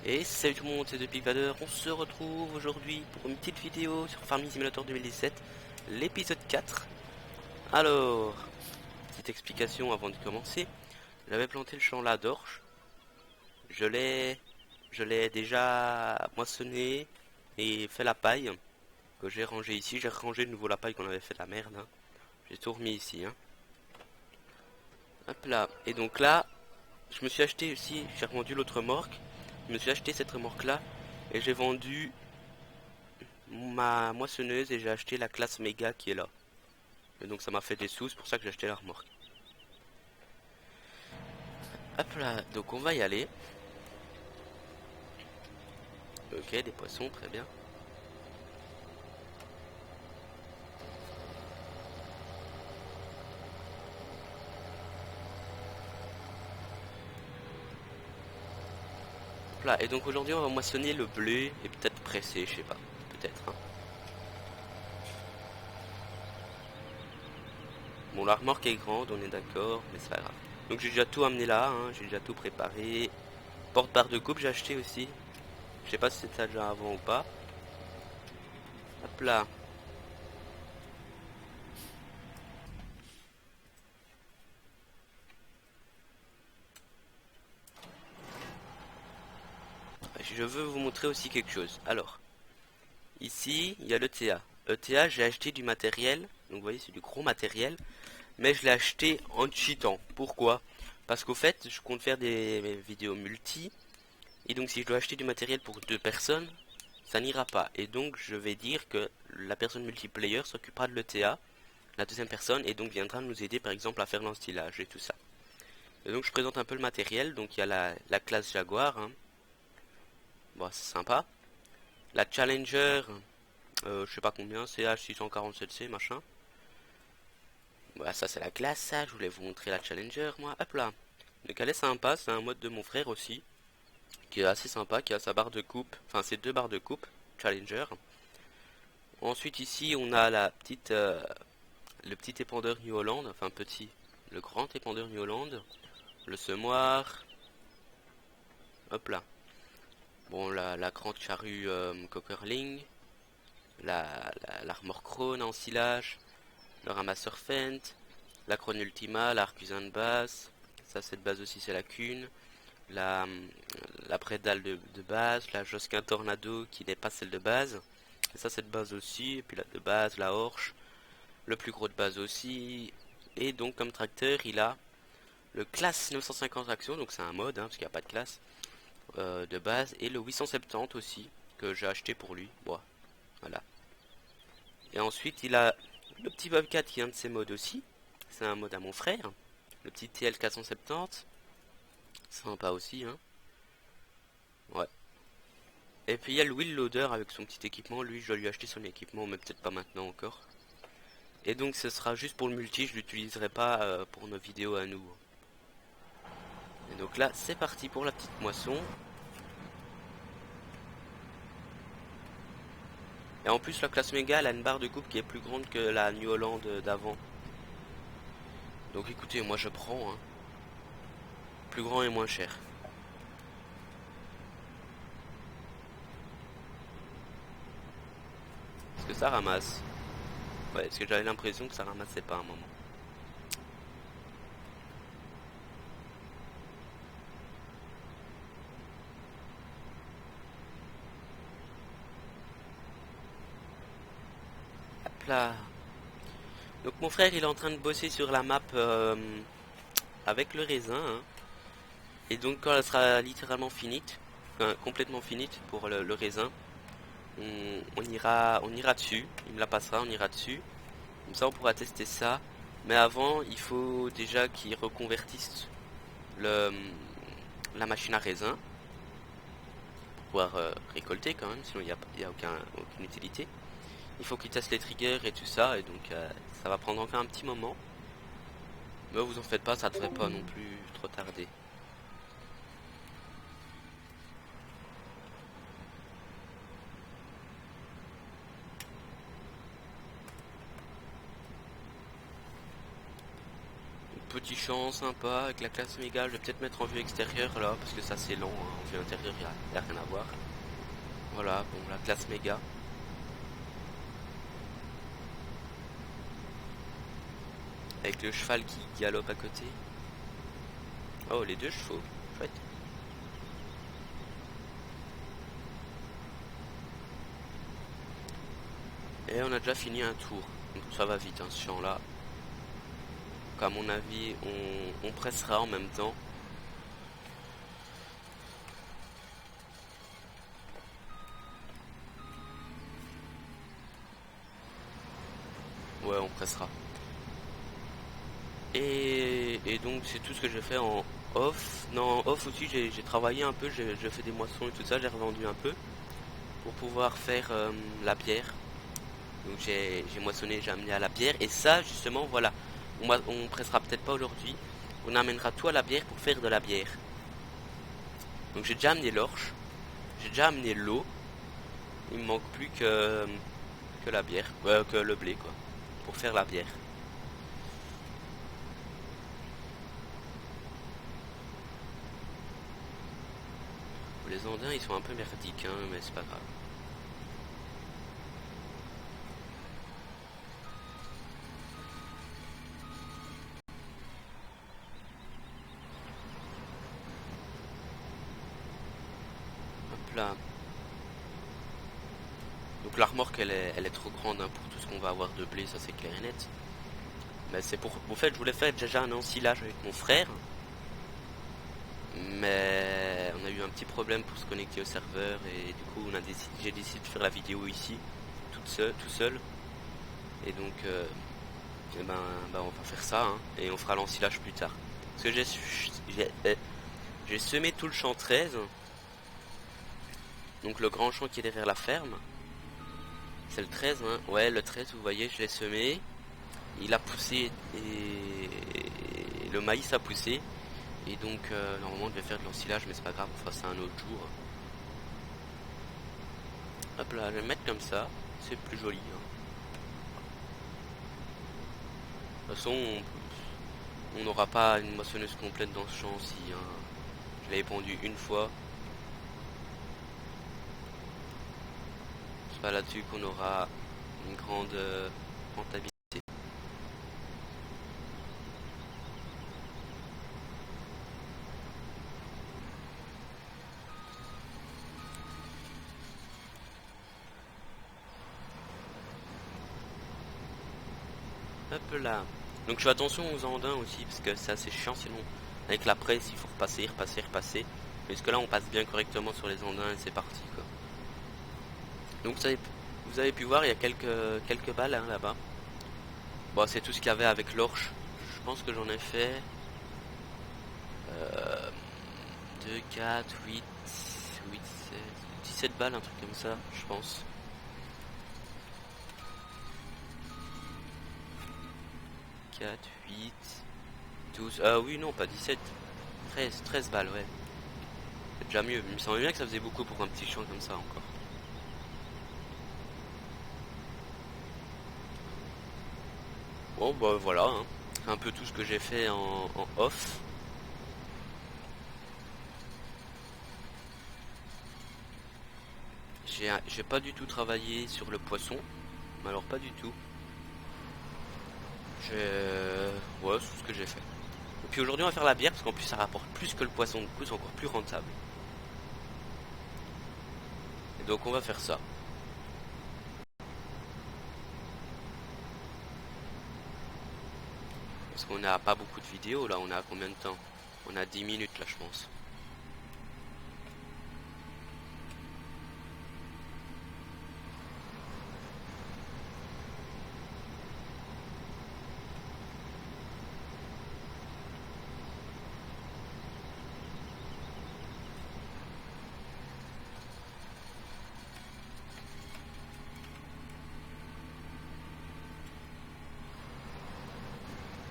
Et salut tout le monde, c'est Pigvader. On se retrouve aujourd'hui pour une petite vidéo sur Farming Simulator 2017, l'épisode 4. Alors, petite explication avant de commencer. J'avais planté le champ là d'orge. Je l'ai déjà moissonné et fait la paille que j'ai rangé ici. J'ai rangé de nouveau la paille qu'on avait fait de la merde, hein. J'ai tout remis ici, hein. Hop là. Et donc là, je me suis acheté aussi, j'ai revendu l'autre remorque. Je me suis acheté cette remorque là et j'ai vendu ma moissonneuse et j'ai acheté la classe méga qui est là. Et donc ça m'a fait des sous, c'est pour ça que j'ai acheté la remorque. Hop là, donc on va y aller. Ok, des poissons, très bien. Hop là, et donc aujourd'hui on va moissonner le blé et peut-être presser, je sais pas, peut-être, hein. Bon, la remorque est grande, on est d'accord, mais c'est pas grave. Donc j'ai déjà tout amené là, hein, j'ai déjà tout préparé. Porte-barre de coupe j'ai acheté aussi. Je sais pas si c'était ça déjà avant ou pas. Hop là. Je veux vous montrer aussi quelque chose. Alors, ici, il y a l'ETA. ETA, j'ai acheté du matériel. Donc vous voyez, c'est du gros matériel. Mais je l'ai acheté en cheatant. Pourquoi? Parce qu'au fait, je compte faire des vidéos multi. Et donc si je dois acheter du matériel pour deux personnes, ça n'ira pas. Et donc je vais dire que la personne multiplayer s'occupera de l'ETA, la deuxième personne, et donc viendra nous aider par exemple à faire l'enstillage et tout ça. Et donc je présente un peu le matériel. Donc il y a la classe Jaguar, hein. Bon, c'est sympa. La Challenger, je sais pas combien, CH647C, machin. Voilà, ça c'est la classe, ça. Je voulais vous montrer la Challenger, moi. Hop là. Donc elle est sympa, c'est un mode de mon frère aussi, qui est assez sympa, qui a sa barre de coupe, enfin c'est deux barres de coupe, Challenger. Ensuite ici on a le petit épandeur New Holland, enfin petit, le grand épandeur New Holland, le semoir, hop là. Bon, la grande charrue Copperling, la remorque Krone en silage, le ramasseur Fent, la Krone Ultima, la Arcusin de base, ça cette base aussi c'est la Cune, la, la prédale de base, la Josquin Tornado qui n'est pas celle de base, et ça cette base aussi, et puis la de base, la Horsch, le plus gros de base aussi, et donc comme tracteur il a le classe 950 Action, donc c'est un mode, hein, parce qu'il n'y a pas de classe de base, et le 870 aussi, que j'ai acheté pour lui, bon, voilà. Et ensuite il a le petit Bobcat qui est un de ses modes aussi, c'est un mode à mon frère, le petit TL 470, sympa aussi, hein, ouais. Et puis il y a le wheel loader avec son petit équipement. Lui, je dois lui acheter son équipement, mais peut-être pas maintenant encore. Et donc ce sera juste pour le multi, je l'utiliserai pas pour nos vidéos à nous. Et donc là, c'est parti pour la petite moisson. Et en plus, la classe méga, elle a une barre de coupe qui est plus grande que la New Holland d'avant. Donc écoutez, moi je prends, hein. Plus grand et moins cher. Est-ce que ça ramasse? Ouais, parce que j'avais l'impression que ça ramassait pas à un moment. Hop là. Donc mon frère, il est en train de bosser sur la map avec le raisin, hein. Et donc quand elle sera littéralement finite, enfin, complètement finite pour le raisin, on ira dessus. Il me la passera, on ira dessus. Comme ça on pourra tester ça. Mais avant, il faut déjà qu'ils reconvertissent le, la machine à raisin pour pouvoir récolter quand même, sinon il y a aucune utilité. Il faut qu'ils testent les triggers et tout ça, et donc ça va prendre encore un petit moment. Mais vous en faites pas, ça devrait pas non plus trop tarder. petit champ sympa avec la classe méga. Je vais peut-être mettre en vue extérieure là parce que ça c'est long, hein. En vue intérieure y a rien à voir. Voilà, bon, la classe méga. Avec le cheval qui galope à côté. Oh, les deux chevaux, chouette. Et on a déjà fini un tour, donc ça va vite hein, ce champ là. Donc à mon avis on pressera en même temps. Ouais, on pressera. Et donc c'est tout ce que j'ai fait en off. Non, en off aussi j'ai travaillé un peu, j'ai fait des moissons et tout ça, j'ai revendu un peu pour pouvoir faire la bière. Donc j'ai moissonné, j'ai amené à la bière. Et ça justement voilà, on pressera peut-être pas aujourd'hui. On amènera tout à la bière pour faire de la bière. Donc j'ai déjà amené l'orge, j'ai déjà amené l'eau. Il me manque plus que la bière, que le blé quoi, pour faire la bière. Les Andins ils sont un peu merdiques hein, mais c'est pas grave. Hop là. Donc la remorque elle est trop grande hein, pour tout ce qu'on va avoir de blé, ça c'est clair et net. Mais c'est pour. En fait je voulais faire déjà un ensilage avec mon frère. Mais on a eu un petit problème pour se connecter au serveur et du coup j'ai décidé de faire la vidéo ici, tout seul. Et donc eh ben, on va faire ça hein, et on fera l'ensilage plus tard. Parce que j'ai semé tout le champ 13. Donc le grand champ qui est derrière la ferme. C'est le 13 hein. Ouais le 13 vous voyez je l'ai semé. Il a poussé et le maïs a poussé. Et donc normalement je vais faire de l'ensilage mais c'est pas grave, on fera ça un autre jour. Hop là, je vais le mettre comme ça, c'est plus joli hein. De toute façon on n'aura pas une moissonneuse complète dans ce champ aussi hein. Je l'avais pondu une fois. C'est pas là-dessus qu'on aura une grande rentabilité. Hop là. Donc je fais attention aux andins aussi parce que c'est assez chiant sinon avec la presse il faut repasser, repasser, repasser. Parce que là on passe bien correctement sur les andins et c'est parti quoi. Donc vous avez pu voir il y a quelques balles hein, là-bas. Bon c'est tout ce qu'il y avait avec l'orche. Je pense que j'en ai fait 2, 4, 8, 8, 16, 17 balles, un truc comme ça, je pense. Quatre, 8, 12, ah oui non pas 17, 13 balles ouais. C'est déjà mieux, il me semblait bien que ça faisait beaucoup pour un petit champ comme ça encore. Bon bah voilà, hein. C'est un peu tout ce que j'ai fait en off. J'ai pas du tout travaillé sur le poisson, mais alors pas du tout. Ouais, c'est ce que j'ai fait. Et puis aujourd'hui on va faire la bière parce qu'en plus ça rapporte plus que le poisson, du coup c'est encore plus rentable. Et donc on va faire ça. Parce qu'on n'a pas beaucoup de vidéos là, on a combien de temps? On a 10 minutes là je pense.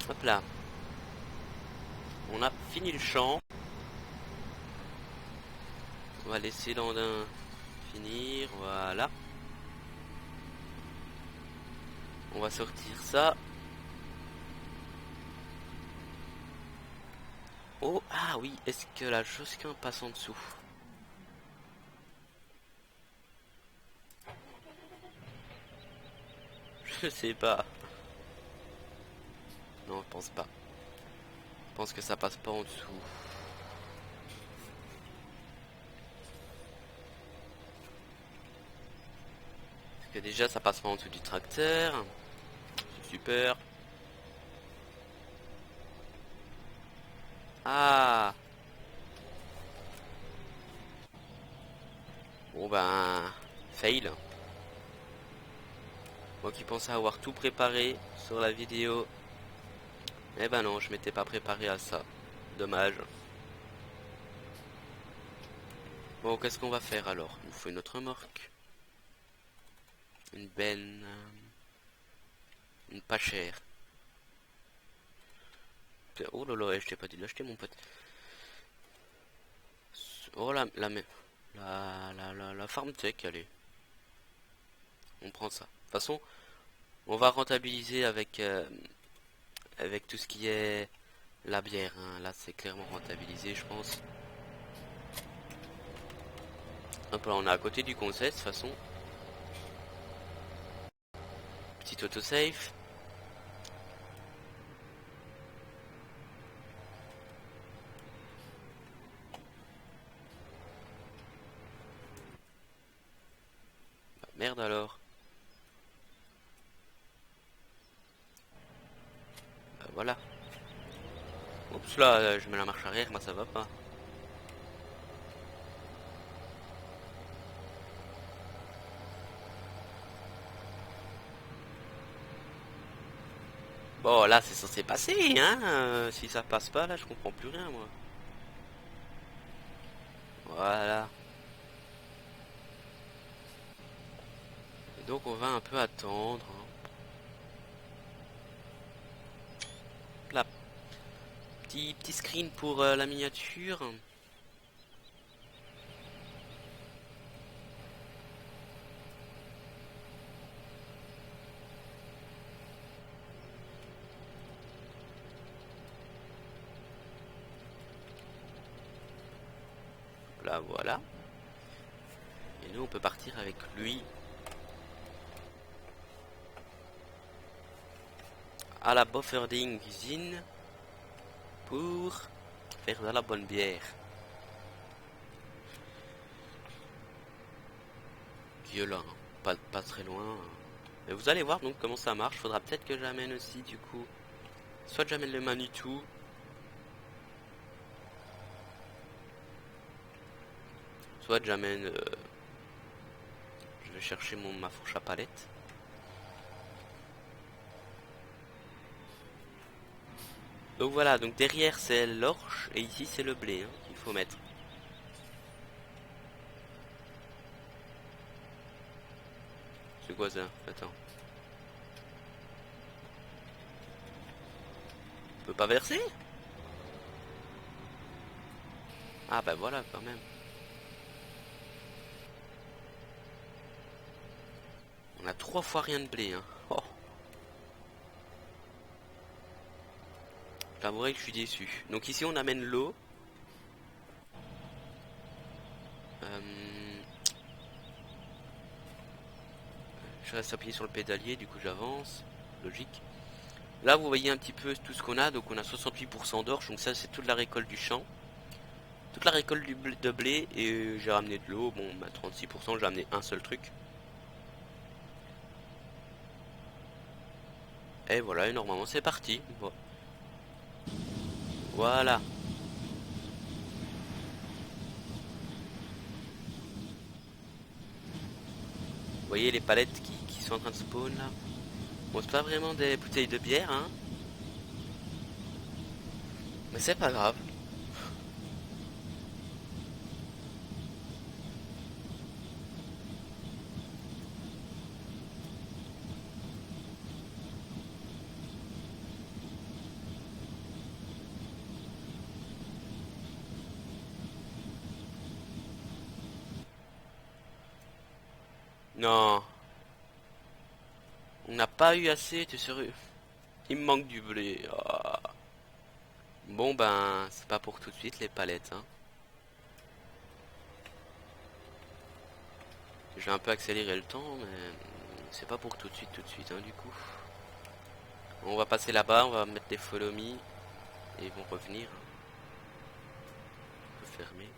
Hop là. On a fini le champ. On va laisser l'andin finir, voilà. On va sortir ça. Oh, ah oui, est-ce que la Josquin passe en dessous? Je sais pas. Non, je pense pas. Je pense que ça passe pas en dessous. Parce que déjà, ça passe pas en dessous du tracteur. C'est super. Ah! Bon ben... Fail. Moi qui pensais avoir tout préparé sur la vidéo. Eh ben non, je m'étais pas préparé à ça. Dommage. Bon, qu'est-ce qu'on va faire alors? Il nous faut une autre remorque. Une benne. Une pas chère. Oh là là, je t'ai pas dit de l'acheter mon pote. Oh la farm tech, allez. On prend ça. De toute façon, on va rentabiliser avec tout ce qui est la bière. Hein. Là, c'est clairement rentabilisé, je pense. Hop là, on est à côté du conseil, de toute façon. Petit autosave. Bah, merde alors. Bah, voilà. Oups là, je mets la marche arrière, moi ça va pas. Bon, là, c'est censé passer, hein. Si ça passe pas, là, je comprends plus rien, moi. Voilà. Et donc, on va un peu attendre. Hein. Là, petit screen pour la miniature. Là, voilà. Et nous, on peut partir avec lui à la Bofferding usine pour faire de la bonne bière. Qui est là, hein. Pas très loin. Mais vous allez voir donc comment ça marche. Faudra peut-être que j'amène aussi, du coup. Soit j'amène le Manitou. Soit j'amène... je vais chercher ma fourche à palette. Donc voilà, donc derrière c'est l'orge et ici c'est le blé hein, qu'il faut mettre. C'est quoi ça? Attends. On peut pas verser? Ah bah voilà quand même. On a 3 fois rien de blé hein. Oh. J'avouerai que je suis déçu. Donc ici on amène l'eau. Euh, Je reste appuyé sur le pédalier, du coup j'avance. Logique. Là vous voyez un petit peu tout ce qu'on a. Donc on a 68% d'orge. Donc ça c'est toute la récolte du champ. Toute la récolte de blé. Et j'ai ramené de l'eau. Bon bah 36% j'ai ramené un seul truc. Et voilà et normalement c'est parti. Bon. Voilà. Vous voyez les palettes qui sont en train de spawn là. Bon c'est pas vraiment des bouteilles de bière hein. Mais c'est pas grave. Non. On n'a pas eu assez, t'es sérieux? Il me manque du blé. Ah. Bon ben, c'est pas pour tout de suite les palettes, hein. Je vais un peu accélérer le temps, mais c'est pas pour tout de suite, hein, du coup. On va passer là-bas, on va mettre des follow me et ils vont revenir. On peut fermer.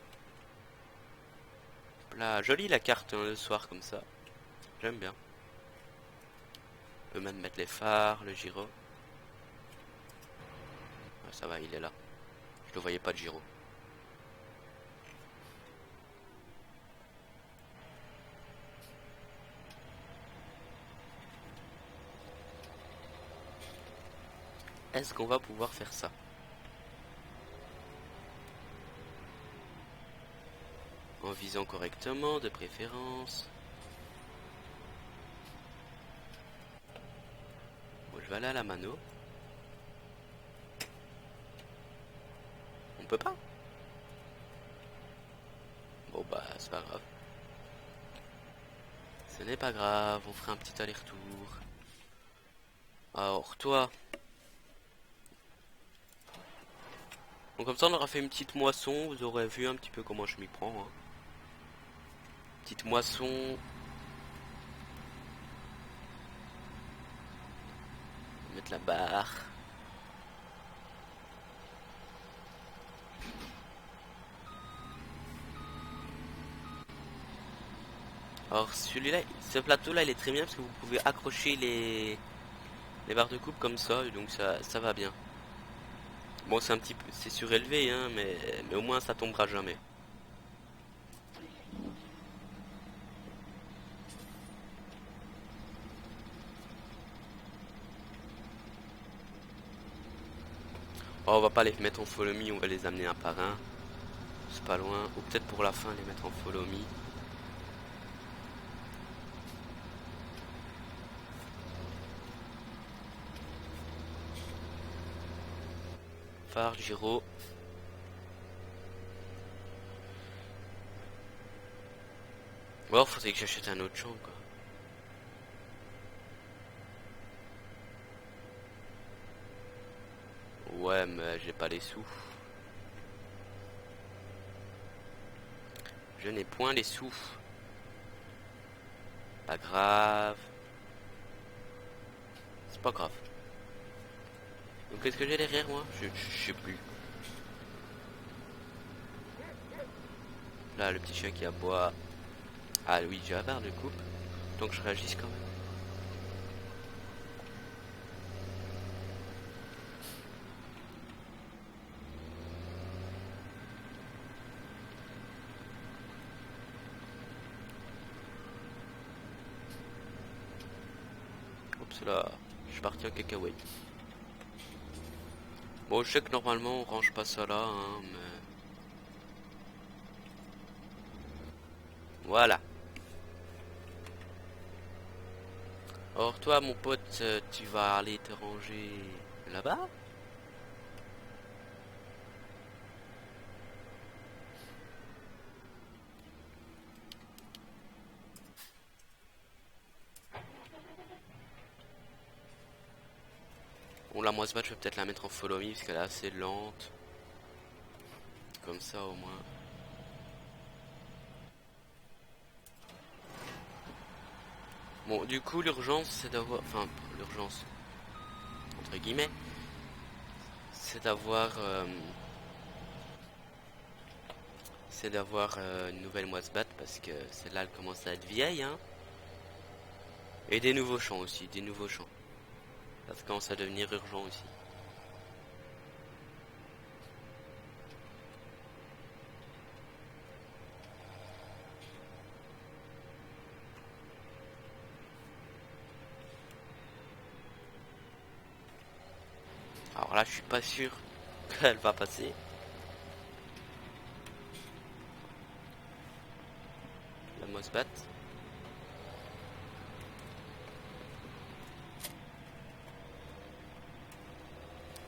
Là, jolie la carte hein, le soir comme ça. J'aime bien. On peut même mettre les phares, le gyro. Ah, ça va, il est là. Je le voyais pas de gyro. Est-ce qu'on va pouvoir faire ça? En visant correctement, de préférence. Bon, je vais aller à la mano. On peut pas? Bon bah, c'est pas grave. Ce n'est pas grave, on fera un petit aller-retour. Alors, toi. Donc comme ça, on aura fait une petite moisson. Vous aurez vu un petit peu comment je m'y prends. Hein. Petite moisson. Mettre la barre. Alors celui-là, ce plateau-là, il est très bien parce que vous pouvez accrocher les barres de coupe comme ça, et donc ça va bien. Bon, c'est un petit peu, c'est surélevé, hein, mais au moins ça tombera jamais. Oh, on va pas les mettre en follow me, on va les amener un par un. C'est pas loin. Ou peut-être pour la fin les mettre en follow me. Phare, gyro. Bon, faudrait que j'achète un autre champ, quoi. Ouais, mais j'ai pas les sous. Je n'ai point les sous. Pas grave. C'est pas grave. Donc qu'est-ce que j'ai derrière moi? Je sais plus. Là, le petit chien qui aboie. Ah oui, j'ai la barre de coupe. Donc je réagisse quand même. Oups là, je suis parti en cacahuète. Bon, je sais que normalement on range pas ça là, hein, mais... Voilà. Or toi, mon pote, tu vas aller te ranger là-bas? Bon, la moisse je vais peut-être la mettre en follow me parce qu'elle est assez lente. Comme ça au moins. Bon, du coup, l'urgence, c'est d'avoir... Enfin, l'urgence, entre guillemets, c'est d'avoir... c'est d'avoir une nouvelle moisse parce que celle-là, elle commence à être vieille, hein. Et des nouveaux champs aussi, des nouveaux champs. Ça commence à devenir urgent aussi. Alors là, je suis pas sûr qu'elle va passer. La moisse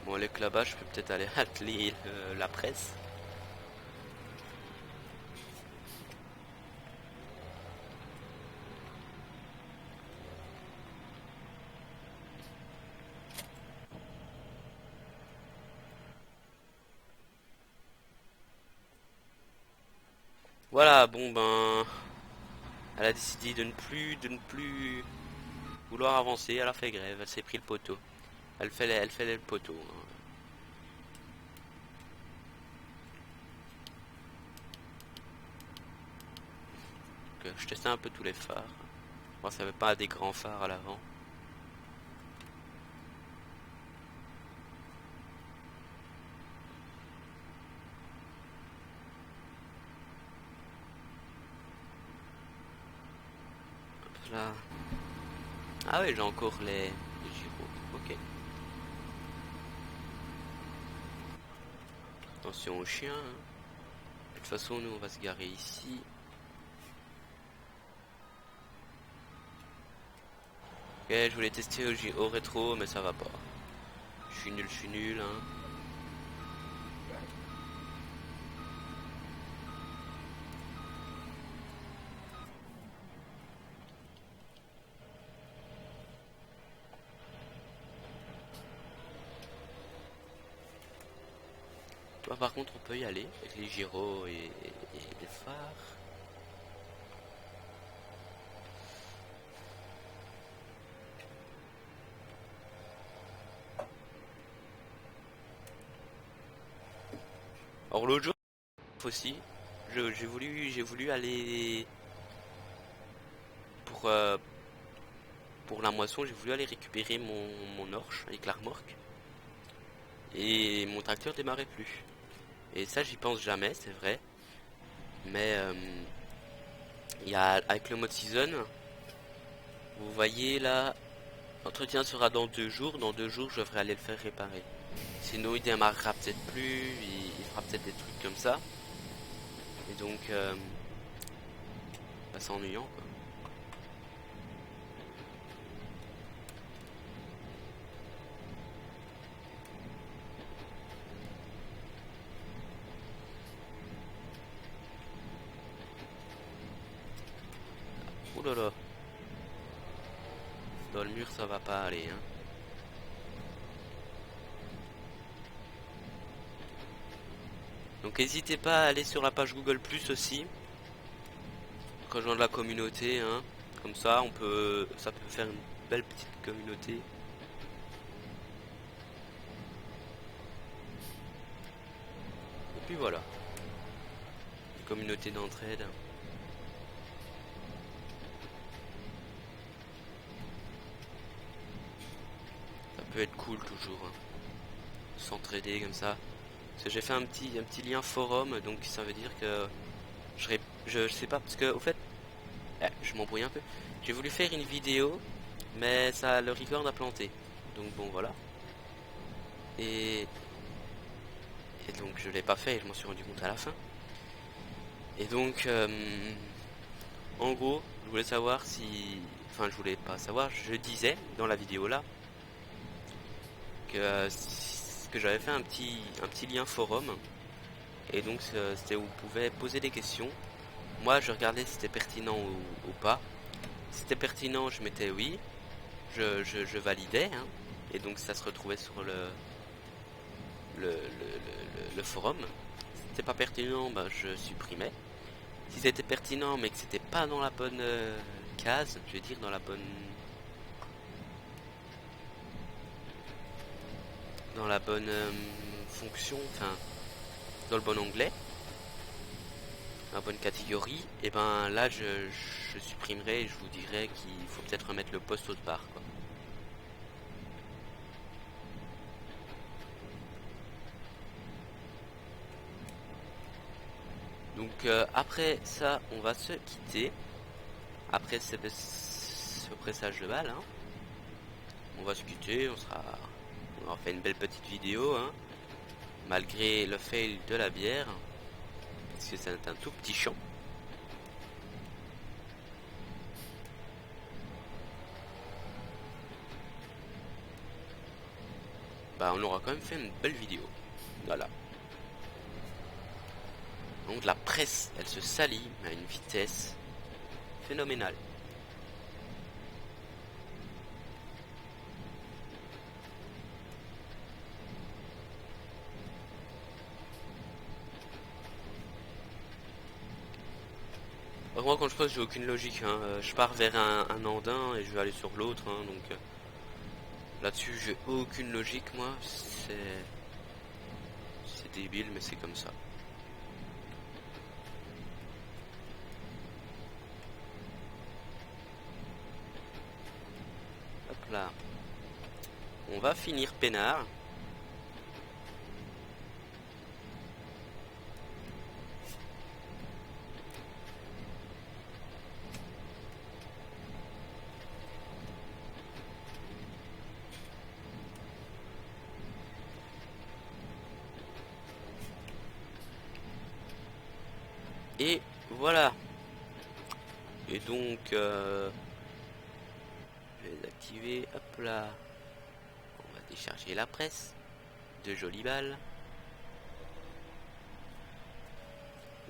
Bon, avec là-bas, je peux peut-être aller atteler la presse. Voilà, bon ben, elle a décidé de ne plus vouloir avancer. Elle a fait grève, elle s'est pris le poteau. Elle fait le poteau, hein. Donc, je testais un peu tous les phares. Bon, ça avait pas des grands phares à l'avant. Là. Ah oui, j'ai encore les gyros. Ok. Attention aux chiens, hein. De toute façon, nous, on va se garer ici. Ok, je voulais tester au rétro, mais ça va pas. Je suis nul, hein. Toi, par contre, on peut y aller avec les gyros et les phares. Alors l'autre jour aussi, j'ai voulu aller pour euh, pour la moisson, j'ai voulu aller récupérer mon orge avec la remorque et mon tracteur démarrait plus. Et ça, j'y pense jamais, c'est vrai. Mais il y a avec le mode season, vous voyez là, l'entretien sera dans 2 jours. Dans 2 jours, je devrais aller le faire réparer. Sinon, il démarrera peut-être plus, il fera peut-être des trucs comme ça. Et donc, bah, c'est ennuyant quoi. Ouh là là, dans le mur ça va pas aller, hein. Donc n'hésitez pas à aller sur la page Google Plus aussi, rejoindre la communauté, hein. Comme ça, ça peut faire une belle petite communauté. Et puis voilà, une communauté d'entraide. Ça peut être cool toujours, hein. S'entraider comme ça. Parce que j'ai fait un petit lien forum, donc ça veut dire que je sais pas, parce que au fait, je m'embrouille un peu. J'ai voulu faire une vidéo, mais ça le record a planté. Donc bon voilà. Et, et donc je l'ai pas fait et je m'en suis rendu compte à la fin. Et donc en gros, je voulais savoir si. Enfin je voulais pas savoir, je disais dans la vidéo là que j'avais fait un petit lien forum. Et donc c'était où vous pouvez poser des questions. Moi je regardais si c'était pertinent ou pas. Si c'était pertinent, je mettais oui. Je validais, hein. Et donc ça se retrouvait sur le forum. Si c'était pas pertinent, bah, je supprimais. Si c'était pertinent mais que c'était pas dans la bonne case, je vais dire dans la bonne fonction, enfin dans le bon onglet, dans la bonne catégorie, et ben là je supprimerai et je vous dirai qu'il faut peut-être remettre le post autre part, quoi. Donc après ça, on va se quitter. Après ce pressage de balle, hein, on va se quitter, on aura fait une belle petite vidéo, hein, malgré le fail de la bière, parce que c'est un tout petit champ. Bah on aura quand même fait une belle vidéo. Voilà. Donc la presse, elle se salit à une vitesse phénoménale. Moi quand je pose j'ai aucune logique, hein. Je pars vers un andin et je vais aller sur l'autre, hein, donc là-dessus j'ai aucune logique moi, c'est débile mais c'est comme ça. Hop là. On va finir peinard. Et voilà. Et donc, je vais les activer. Hop là. On va décharger la presse. De jolies balles.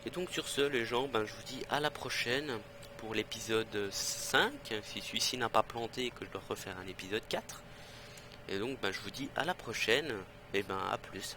Et donc sur ce, les gens, ben, je vous dis à la prochaine pour l'épisode 5. Si celui-ci n'a pas planté et que je dois refaire un épisode 4. Et donc, ben, je vous dis à la prochaine. Et ben, à plus.